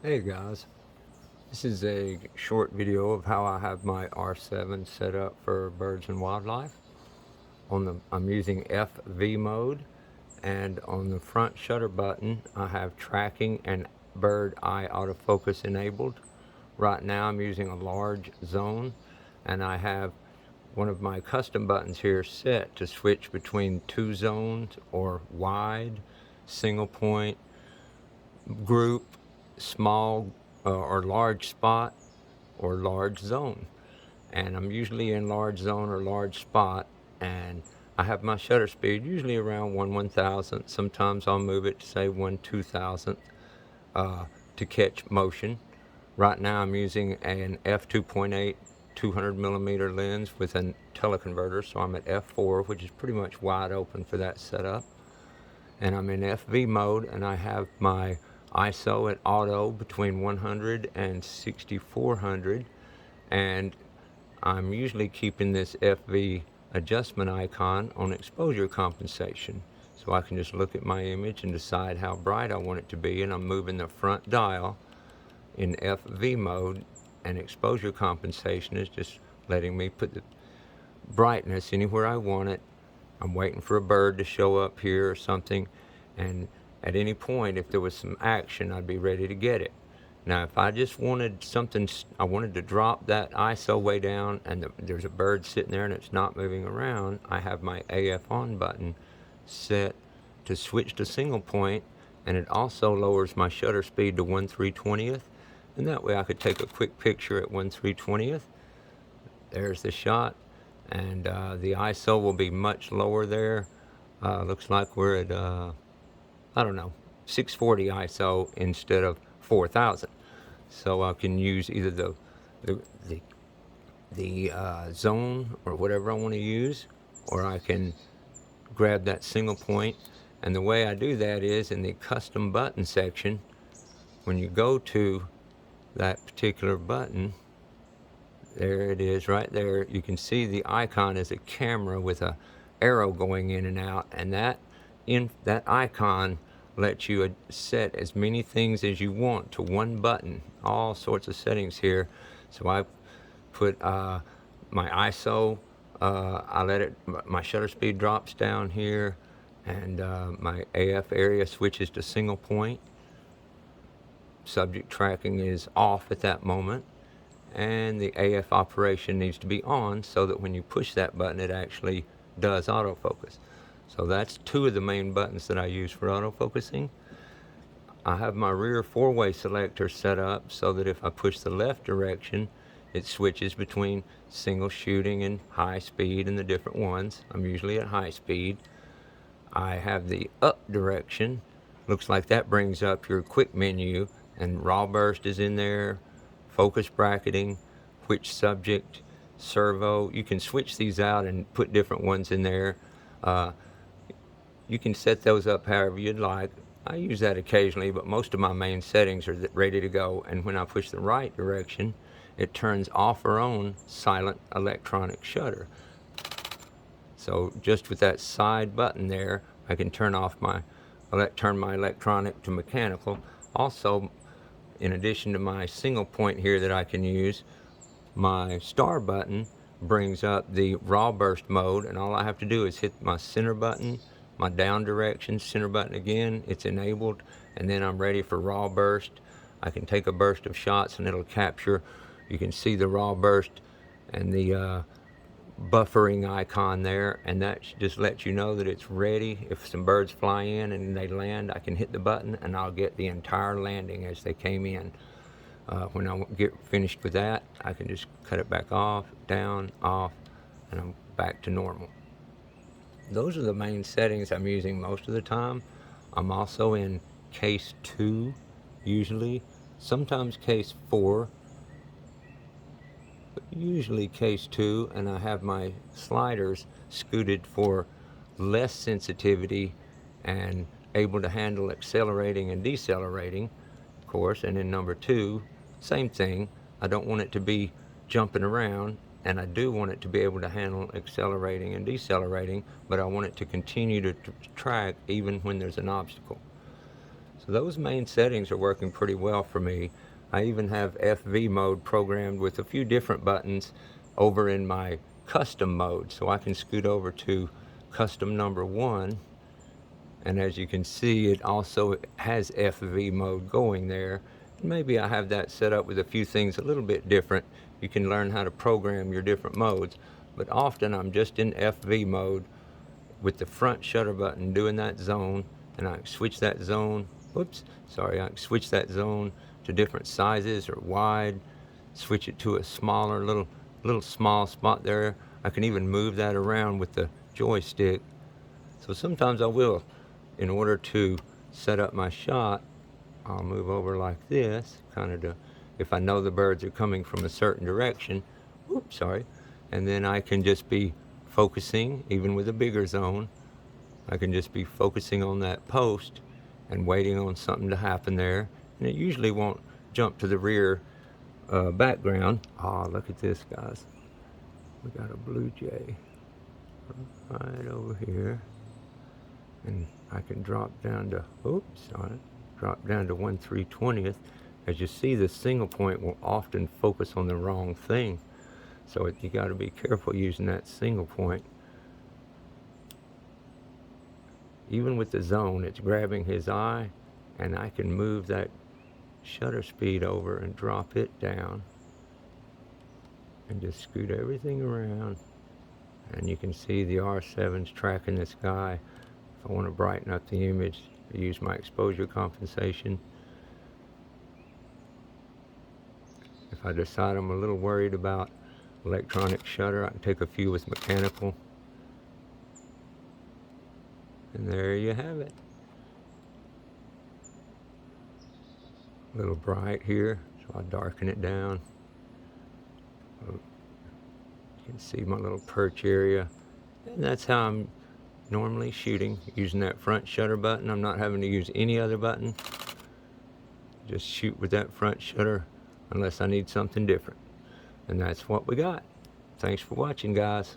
Hey guys, this is a short video of how I have my R7 set up for birds and wildlife. I'm using FV mode, and on the front shutter button I have tracking and bird eye autofocus enabled. Right now I'm using a large zone, and I have one of my custom buttons here set to switch between two zones or wide, single point, group, small or large spot, or large zone. And I'm usually in large zone or large spot, and I have my shutter speed usually around 1/1000. Sometimes I'll move it to say 1/2000 to catch motion. Right now I'm using an f2.8 200 millimeter lens with a teleconverter, so I'm at f4, which is pretty much wide open for that setup. And I'm in FV mode, and I have my ISO at auto between 100 and 6400, and I'm usually keeping this FV adjustment icon on exposure compensation, so I can just look at my image and decide how bright I want it to be. And I'm moving the front dial in FV mode, and exposure compensation is just letting me put the brightness anywhere I want it. I'm waiting for a bird to show up here or something, and at any point, if there was some action, I'd be ready to get it. Now, if I just wanted something, I wanted to drop that ISO way down, and there's a bird sitting there and it's not moving around, I have my AF on button set to switch to single point, and it also lowers my shutter speed to 1/320th, and that way I could take a quick picture at 1/320th. There's the shot, and the ISO will be much lower there. Looks like we're at I don't know, 640 ISO instead of 4000. So I can use either the the, the zone or whatever I want to use, or I can grab that single point. And the way I do that is in the custom button section. When you go to that particular button, there it is right there. You can see the icon is a camera with a arrow going in and out, and that icon lets you set as many things as you want to one button. All sorts of settings here. So I put my ISO. I let it. My shutter speed drops down here, and my AF area switches to single point. Subject tracking is off at that moment, and the AF operation needs to be on so that when you push that button it actually does autofocus. So that's two of the main buttons that I use for autofocusing. I have my rear four-way selector set up so that if I push the left direction, it switches between single shooting and high speed and the different ones. I'm usually at high speed. I have the up direction. Looks like that brings up your quick menu, and raw burst is in there, focus bracketing, which subject, servo. You can switch these out and put different ones in there. Uh, you can set those up however you'd like. I use that occasionally, but most of my main settings are ready to go. And when I push the right direction, it turns off or on silent electronic shutter. So just with that side button there, I can turn my electronic to mechanical. Also, in addition to my single point here that I can use, my star button brings up the raw burst mode, and all I have to do is hit my center button, my down direction, center button again, it's enabled, and then I'm ready for raw burst. I can take a burst of shots and it'll capture. You can see the raw burst and the buffering icon there, and that just lets you know that it's ready. If some birds fly in and they land, I can hit the button and I'll get the entire landing as they came in. When I get finished with that, I can just cut it back off, down, off, and I'm back to normal. Those are the main settings I'm using most of the time. I'm also in case 2 usually, sometimes case 4, usually case 2, and I have my sliders scooted for less sensitivity and able to handle accelerating and decelerating, of course. And in number 2, same thing. I don't want it to be jumping around, and I do want it to be able to handle accelerating and decelerating, but I want it to continue to track even when there's an obstacle. So those main settings are working pretty well for me. I even have FV mode programmed with a few different buttons over in my custom mode. So I can scoot over to custom number 1. And as you can see, it also has FV mode going there. Maybe I have that set up with a few things a little bit different. You can learn how to program your different modes. But often I'm just in FV mode with the front shutter button doing that zone, and I can switch that zone, I can switch that zone to different sizes or wide, switch it to a smaller little small spot there. I can even move that around with the joystick. So sometimes I will, in order to set up my shot, I'll move over like this, kind of to, if I know the birds are coming from a certain direction, and then I can just be focusing, even with a bigger zone, I can just be focusing on that post and waiting on something to happen there. And it usually won't jump to the rear background. Oh, look at this, guys. We got a blue jay right over here. And I can drop down to, drop down to 1/320th. As you see, the single point will often focus on the wrong thing. So you got to be careful using that single point. Even with the zone, it's grabbing his eye, and I can move that shutter speed over and drop it down and just scoot everything around. And you can see the R7's tracking this guy. If I want to brighten up the image, I use my exposure compensation. If I decide I'm a little worried about electronic shutter, I can take a few with mechanical. And there you have it. A little bright here, so I darken it down. You can see my little perch area. And that's how I'm normally shooting, using that front shutter button. I'm not having to use any other button. Just shoot with that front shutter unless I need something different. And that's what we got. Thanks for watching, guys.